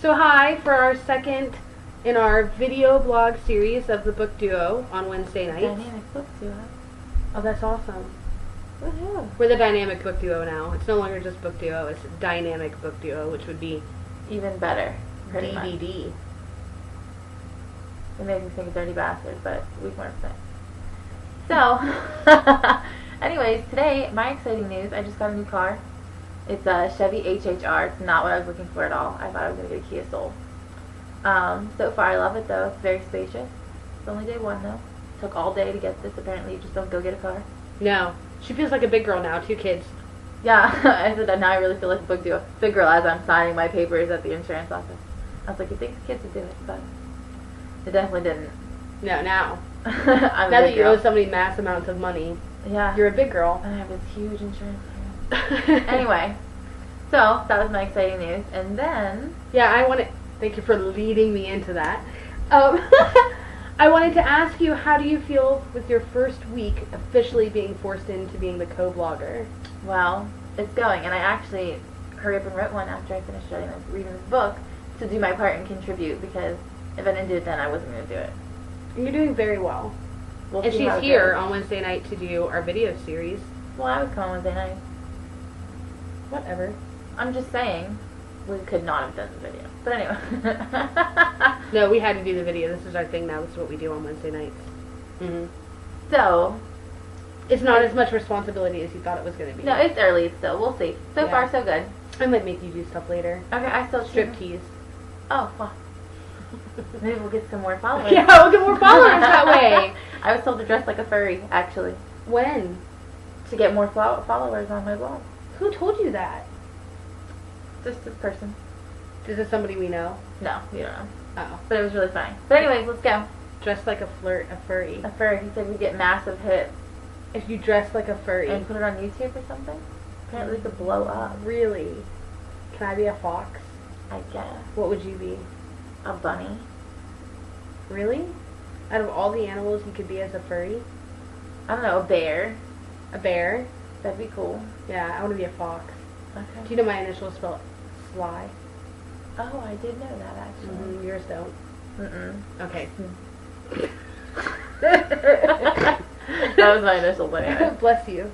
So hi for our second in our video blog series of the book duo on Wednesday nights. Dynamic book duo. Oh, that's awesome. Woohoo. We're the dynamic book duo now. It's no longer just book duo, it's dynamic book duo, which would be Even better. Pretty much. DVD. It made me think of Dirty Bastard, but we've worked it. So, anyways, today, my exciting news, I just got a new car. It's a Chevy HHR. It's not what I was looking for at all. I thought I was going to get a Kia Soul. So far, I love it, though. It's very spacious. It's only day one, though. Took all day to get this. Apparently, you just don't go get a car. No. She feels like a big girl now, 2 kids. Yeah, I said that now I really feel like a book duo. Big girl as I'm signing my papers at the insurance office. I was like, you think the kids would do it, but it definitely didn't. No, now. I'm Now a that big you girl. owe somebody mass amounts of money, Yeah. you're a big girl. And I have this huge insurance plan. Anyway, so that was my exciting news. And then, Yeah, I want to thank you for leading me into that. I wanted to ask you, how do you feel with your first week officially being forced into being the co-blogger? well, it's going. And I actually hurry up and wrote one after I finished reading this book to do my part and contribute, because if I didn't do it then, I wasn't going to do it. And you're doing very well. We'll And see she's how it here goes. on Wednesday night to do our video series. Well, I would come on Wednesday night. Whatever. I'm just saying, we could not have done the video. But anyway. No, we had to do the video. This is our thing now. This is what we do on Wednesday nights. Mm-hmm. So, It's not as much responsibility as you thought it was going to be. no, it's early still. We'll see. So Yeah. far, so good. I might make you do stuff later. Okay, I still Striptease. Oh, well. Maybe we'll get some more followers. Yeah, we'll get more followers that way. I was told to dress like a furry, actually, When? to get more followers on my blog. Who told you that? Just this person. Is this somebody we know? No, you don't know. Oh. But it was really funny. But anyways, let's go. Dressed like a furry. A furry. He said we get massive hits If you dress like a furry. and put it on YouTube or something. Apparently, we could blow up. Really? Can I be a fox? I guess. What would you be? A bunny. Really? Out of all the animals you could be as a furry? I don't know. A bear. A bear? That'd be cool. Yeah, I want to be a fox. Okay. Do you know my initials spell Sly? Oh, I did know that actually. Mm-hmm. Yours don't. Mm-mm. Okay. That was my initial thing. Bless you.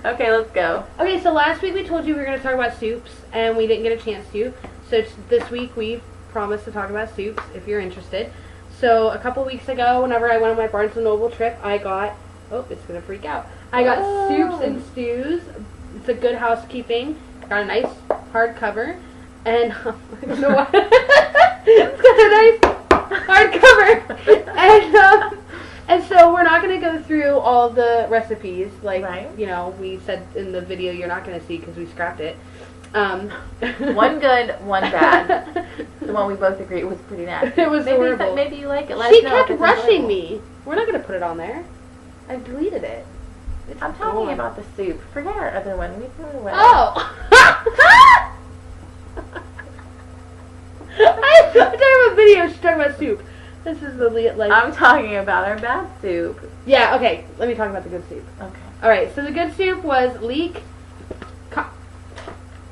Okay, let's go. Okay, so last week we told you we were going to talk about soups, and we didn't get a chance to. So this week we promised to talk about soups, if you're interested. So a couple weeks ago, whenever I went on my Barnes & Noble trip, I got, oh, it's going to freak out. I got Soups and Stews. It's a Good Housekeeping. Got a nice hardcover, and I don't know why. It's got a nice hardcover, and so we're not going to go through all the recipes, like, Right. you know, we said in the video you're not going to see because we scrapped it. One good, one bad. The one we both agreed was pretty nasty. It was horrible. Maybe you like it. Let She us know if kept it's rushing enjoyable. me. We're not going to put it on there. I deleted it. It's I'm talking gone. about the soup. Forget our other one. We threw it away. Oh! I'm talking about video. She's talking about soup. This is the like. I'm talking about our bad soup. Yeah. Okay. Let me talk about the good soup. Okay. All right. So the good soup was leek.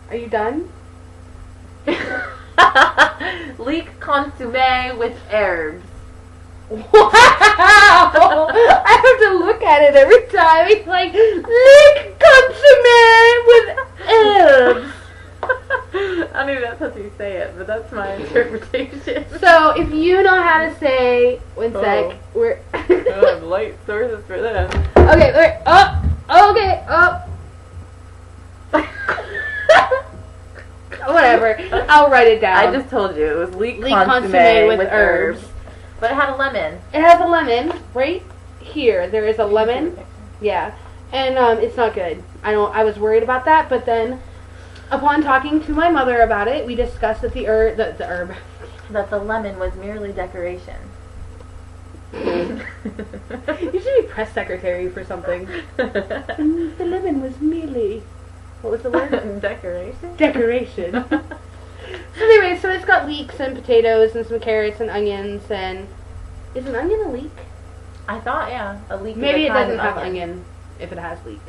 Are you done? Leek consomme with herbs. Wow! I have to look at it every time. It's like leek consomme with herbs. I don't even know if that's how you say it, but that's my interpretation. So if you know how to say, one sec, we're. I have light sources for this. Okay, wait, okay, Whatever, I'll write it down. I just told you it was leek consomme consomme with herbs. But it had a lemon. It has a lemon right here. There is a lemon. Yeah, and it's not good. I was worried about that, but then upon talking to my mother about it, we discussed that the herb, That the lemon was merely decoration. You should be press secretary for something. The lemon was merely. What was the word? Decoration? Decoration. So anyway, so it's got leeks and potatoes and some carrots and onions and... Is an onion a leek? I thought, yeah. A leek. Maybe is it a kind doesn't of have onion if it has leek.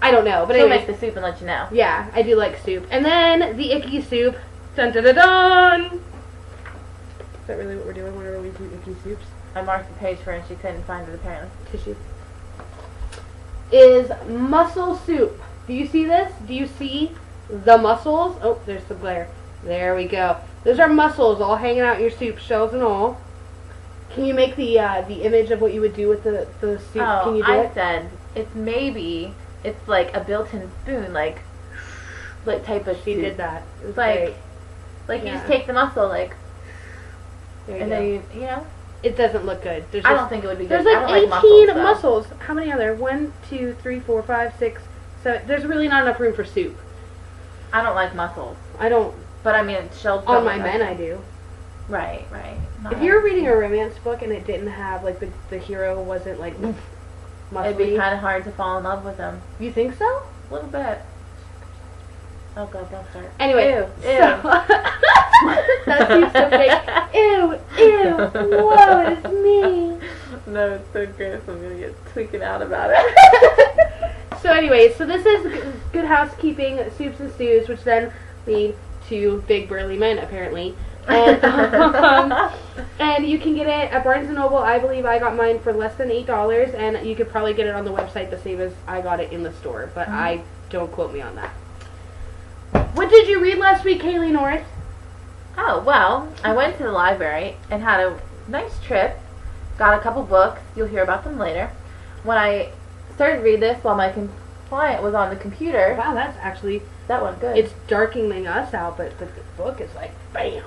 I don't know, but She'll anyways. make the soup and let you know. Yeah, I do like soup. And then the icky soup Dun dun dun dun! Is that really what we're doing whenever we do icky soups? I marked the page for her and she couldn't find it apparently. Tissue. Is mussel soup. Do you see this? Do you see the mussels? Oh, there's the glare. There we go. Those are mussels all hanging out in your soup, shells and all. Can you make the image of what you would do with the soup? Oh, Can you do I it? said it's like a built-in spoon, like type of She soup. did that. It was Like, great. Like Yeah. you just take the mussel, like, There you and go. then you know. It doesn't look good. There's I just- don't think it would be There's good. like I don't 18 like mussels, though. mussels. How many are there? 1, 2, 3, 4, 5, 6, 7. There's really not enough room for soup. I don't like mussels, I don't. but I mean shells. On don't my look men, nice. I do. Right, right. Not If you were like- reading a romance book and it didn't have like the hero wasn't like it'd be muscly, kind of hard to fall in love with them. you think so? A little bit. Oh god, don't start. Anyway, Ew, ew. so that seems so fake. Ew, ew, whoa, it's me. No, it's so gross. I'm gonna get tweaking out about it. So anyway, so this is Good Housekeeping Soups and Stews, which then lead to Big Burly Men, apparently. And, and you can get it at Barnes & Noble. I believe I got mine for less than $8, and you could probably get it on the website the same as I got it in the store, but I don't quote me on that. What did you read last week, Kaylee Norris? Oh, well, I went to the library and had a nice trip. Got a couple books. You'll hear about them later. When I started to read this while my client was on the computer, Wow, that's actually, that went good. it's darkening us out, but the book is like, bam.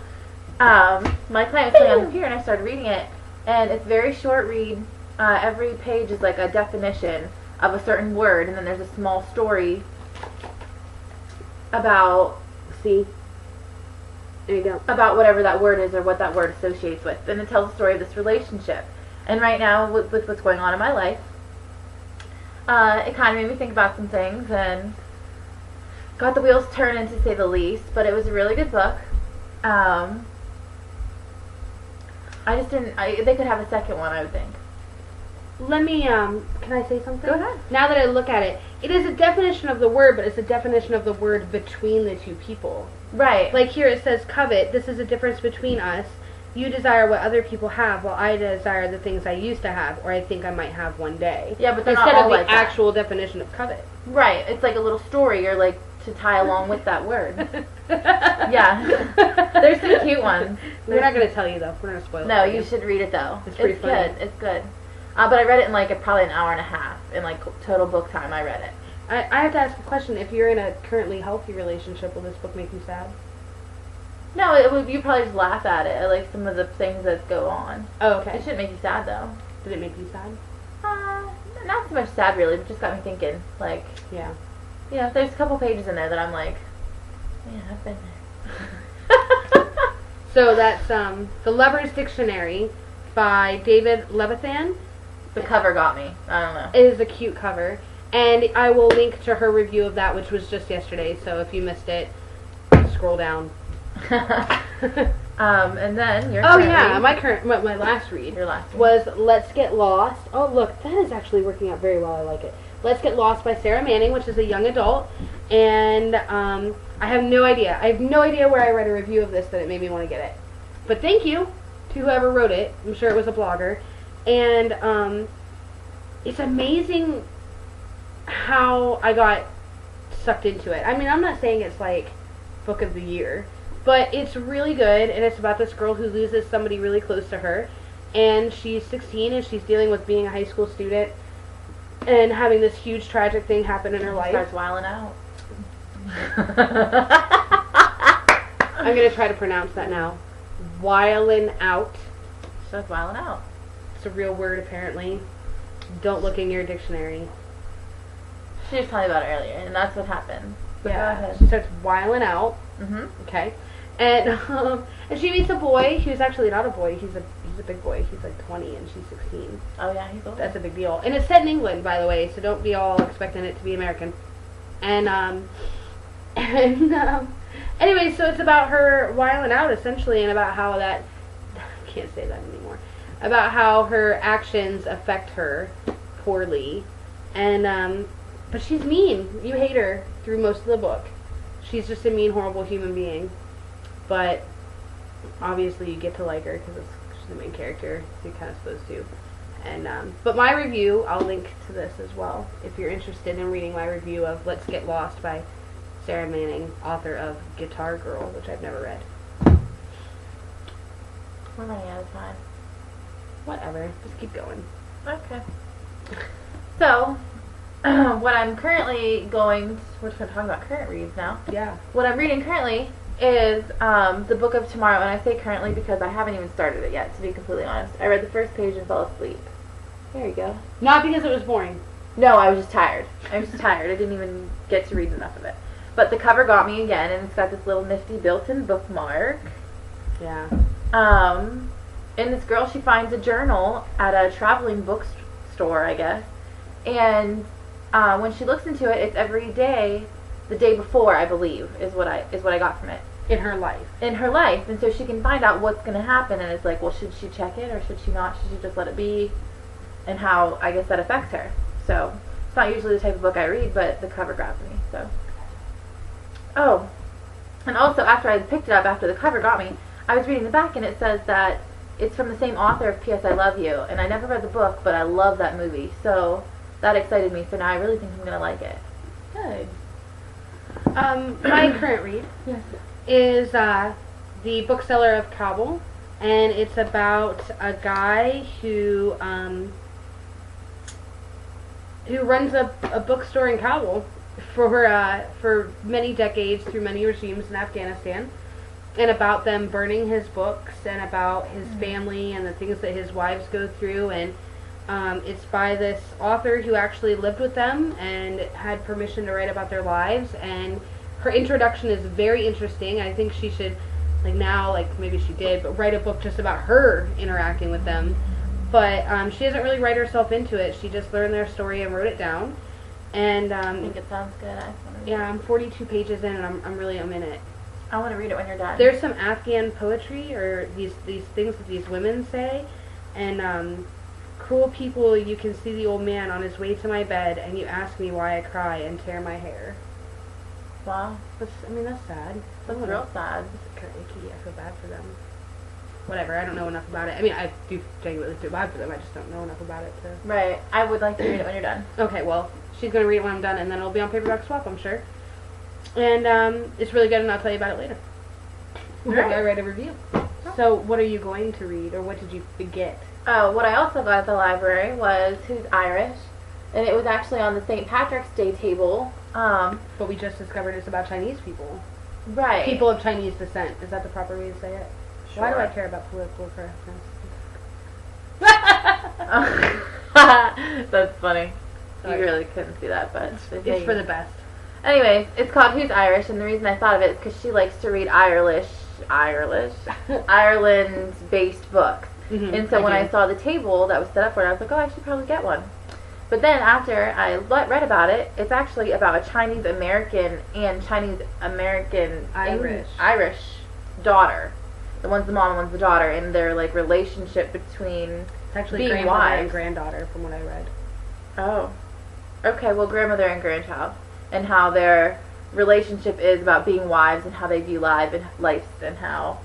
My client was playing on the computer and I started reading it, and it's a very short read. Every page is like a definition of a certain word, and then there's a small story about See? There you go. whatever that word is or what that word associates with. And it tells the story of this relationship. And right now, with what's going on in my life, it kind of made me think about some things and got the wheels turning, to say the least. But it was a really good book. I just didn't. They could have a second one, I would think. Let me, can I say something? Go ahead. Now that I look at it, it is a definition of the word, but it's a definition of the word between the two people. Right. Like here it says covet, this is a difference between us. You desire what other people have, while I desire the things I used to have, or I think I might have one day. Yeah, but they're Instead not all of the like that. actual definition of covet. Right. It's like a little story, or like to tie along with that word. Yeah. There's some cute ones. We're not going to tell you, though. We're going to spoil it. No, for you should read it though. It's pretty funny. good. It's good. But I read it in like probably an hour and a half. In like total book time, I read it. I have to ask a question. If you're in a currently healthy relationship, will this book make you sad? No, it would. You probably just laugh at it. I like some of the things that go on. Oh, It okay. shouldn't make you sad though. Did it make you sad? Not so much sad really, but just got me thinking. Like, Yeah. yeah, there's a couple pages in there that I'm like, yeah, I've been there. So that's The Lover's Dictionary by David Levithan. The cover got me. I don't know. It is a cute cover. And I will link to her review of that, which was just yesterday. So if you missed it, scroll down. And then your Oh current yeah, read. my last read Your last one. was Let's Get Lost. Oh look, that is actually working out very well. I like it. Let's Get Lost by Sarah Manning, which is a young adult. And I have no idea. I have no idea where I read a review of this that it made me want to get it. But thank you to whoever wrote it. I'm sure it was a blogger. And it's amazing how I got sucked into it. I mean, I'm not saying it's like book of the year, but it's really good, and it's about this girl who loses somebody really close to her, and she's 16 and she's dealing with being a high school student and having this huge tragic thing happen in her life. Starts wilding out. I'm gonna try to pronounce that now. Wildin' out. Starts wilding out. It's a real word apparently. Don't look in your dictionary. She was telling me about it earlier, and that's what happened. But go Yeah, ahead. she starts wilding out. Mm-hmm. Okay, and she meets a boy who's actually not a boy. He's a big boy. He's like 20 and she's 16. Oh yeah, he's old. That's a big deal. And it's set in England, by the way, so don't be all expecting it to be American. And anyway, so it's about her wilding out essentially, and about how that I can't say that anymore. About how her actions affect her poorly, and but she's mean. You hate her through most of the book. She's just a mean, horrible human being. but obviously you get to like her because she's the main character, so you're kind of supposed to. And but my review, I'll link to this as well if you're interested in reading my review of Let's Get Lost by Sarah Manning, author of Guitar Girl, which I've never read. We're running out of time. Whatever, just keep going. Okay. So, what I'm currently going, we're just going to talk about current reads now. Yeah. What I'm reading currently is the Book of Tomorrow, and I say currently because I haven't even started it yet, to be completely honest. I read the first page and fell asleep. There you go. Not because it was boring. No, I was just tired. I was just tired. I didn't even get to read enough of it. But the cover got me again, and it's got this little nifty built-in bookmark. Yeah. And this girl, she finds a journal at a traveling bookstore, I guess. And when she looks into it, it's every day, the day before, I believe, is what I got from it. In her life. In her life, and so she can find out what's going to happen. And it's like, well, should she check it or should she not? Should she just let it be? And how I guess that affects her. So it's not usually the type of book I read, but the cover grabbed me. So. Oh, and also after I picked it up, after the cover got me, I was reading the back, and it says that it's from the same author of P.S. I Love You, and I never read the book, but I love that movie, so that excited me, so now I really think I'm going to like it. Good. My current read Yes. is The Bookseller of Kabul, and it's about a guy who runs a bookstore in Kabul for many decades through many regimes in Afghanistan, and about them burning his books and about his family and the things that his wives go through. And it's by this author who actually lived with them and had permission to write about their lives. And her introduction is very interesting. I think she should, maybe she did, but write a book just about her interacting with them. But she doesn't really write herself into it. She just learned their story and wrote it down. And I think it sounds good. I'm 42 pages in, and I'm in it. I want to read it when you're done. There's some Afghan poetry, or these things that these women say, and cruel people, you can see the old man on his way to my bed, and you ask me why I cry and tear my hair. Wow. That's sad. That's real sad. It's kind of icky. I feel bad for them. Whatever, I don't know enough about it. I mean, I do genuinely feel bad for them, I just don't know enough about it to... Right. I would like to read it when you're done. Okay, well, she's going to read it when I'm done, and then it'll be on Paperback Swap, I'm sure. And it's really good, and I'll tell you about it later. Right. I write a review. So, what are you going to read, or what did you forget? Oh, what I also got at the library was Who's Irish? And it was actually on the St. Patrick's Day table. But we just discovered it's about Chinese people. Right. People of Chinese descent. Is that the proper way to say it? Sure. Why do I care about political correctness? That's funny. Sorry. You really couldn't see that, but It's for the best. Anyways, it's called Who's Irish, and the reason I thought of it is because she likes to read Ireland-based books. Mm-hmm, And so when I saw the table that was set up for it, I was like, oh, I should probably get one. But then after I read about it, it's actually about a Chinese American and Chinese American Irish daughter. The one's the mom and one's the daughter, and their relationship between It's actually being grandmother wives. and granddaughter, from what I read. Oh. Okay, well, grandmother and grandchild. And how their relationship is about being wives and how they view life and how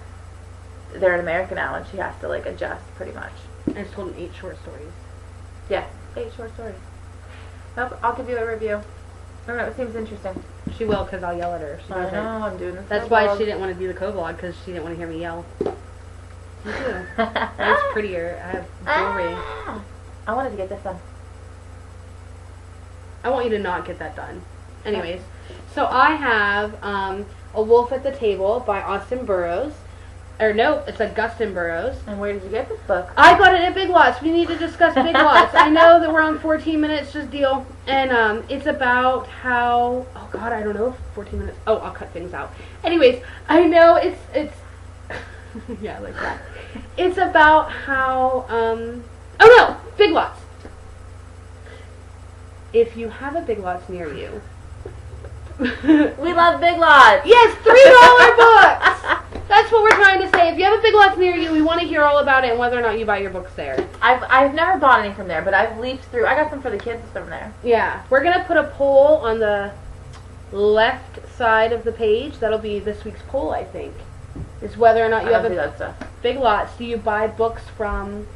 they're in America now and she has to adjust pretty much. And it's told in 8 short stories. Yeah, 8 short stories. I'll give you a review. I don't know, it seems interesting. She will, because I'll yell at her. She I doesn't. know, I'm doing this. That's why she didn't want to do the co-vlog, because she didn't want to hear me yell. Me too. It's prettier. I have jewelry. I wanted to get this done. I want you to not get that done. Anyways, so I have A Wolf at the Table by Austin Burroughs. Or no, it's Augustin Burroughs. And where did you get this book? I got it at Big Lots. We need to discuss Big Lots. I know that we're on 14 minutes, just deal. And it's about how... Oh, God, I don't know. 14 minutes. Oh, I'll cut things out. Anyways, I know it's yeah, like that. It's about how... Oh, no! Big Lots. If you have a Big Lots near you... We love Big Lots! Yes, $3 books! That's what we're trying to say. If you have a Big Lots near you, we want to hear all about it and whether or not you buy your books there. I've never bought any from there, but I've leafed through. I got some for the kids from there. Yeah. We're going to put a poll on the left side of the page. That'll be this week's poll, I think. is whether or not you I have don't do a that stuff. Big Lots. Do you buy books from?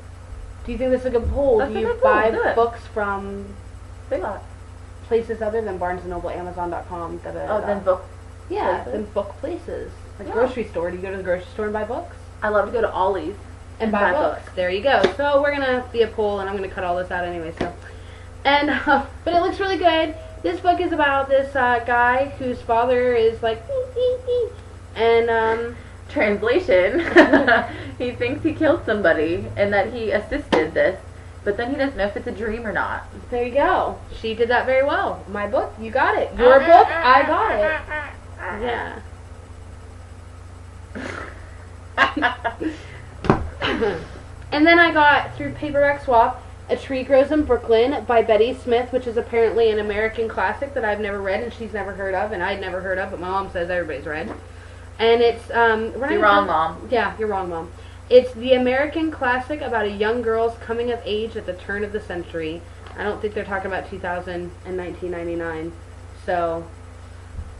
Do you think this is a good poll? That's Do a you good poll, buy do it. books from Big Lots. places other than Barnes and Noble, Amazon.com? Oh, then book. Yeah, places? then book places. Like Yeah. grocery store. Do you go to the grocery store and buy books? I love to go to Ollie's And buy books. There you go. So we're gonna be a poll, and I'm gonna cut all this out anyway. So, and but it looks really good. This book is about this guy whose father is like, and Translation. He thinks he killed somebody and that he assisted this, but then he doesn't know if it's a dream or not. there you go. She did that very well. My book, you got it. Your book, I got it. Yeah. And then I got, through Paperback Swap, A Tree Grows in Brooklyn by Betty Smith, which is apparently an American classic that I've never read and she's never heard of and I'd never heard of, but my mom says everybody's read. And it's You're wrong, Mom. Yeah, you're wrong, Mom. It's the American classic about a young girl's coming of age at the turn of the century. I don't think they're talking about 2000 and 1999. So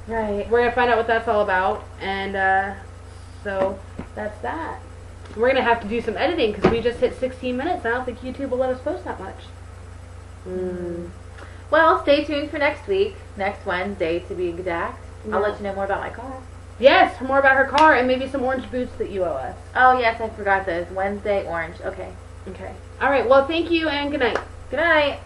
Right. we're gonna find out what that's all about, and so that's that. We're gonna have to do some editing because we just hit 16 minutes. I don't think YouTube will let us post that much. Well, stay tuned for next week, next Wednesday to be exact. I'll Yeah. let you know more about my car. Yes, more about her car and maybe some orange boots that you owe us. Oh yes, I forgot those. Wednesday, orange. Okay. Okay. All right. Well, thank you and good night. Good night.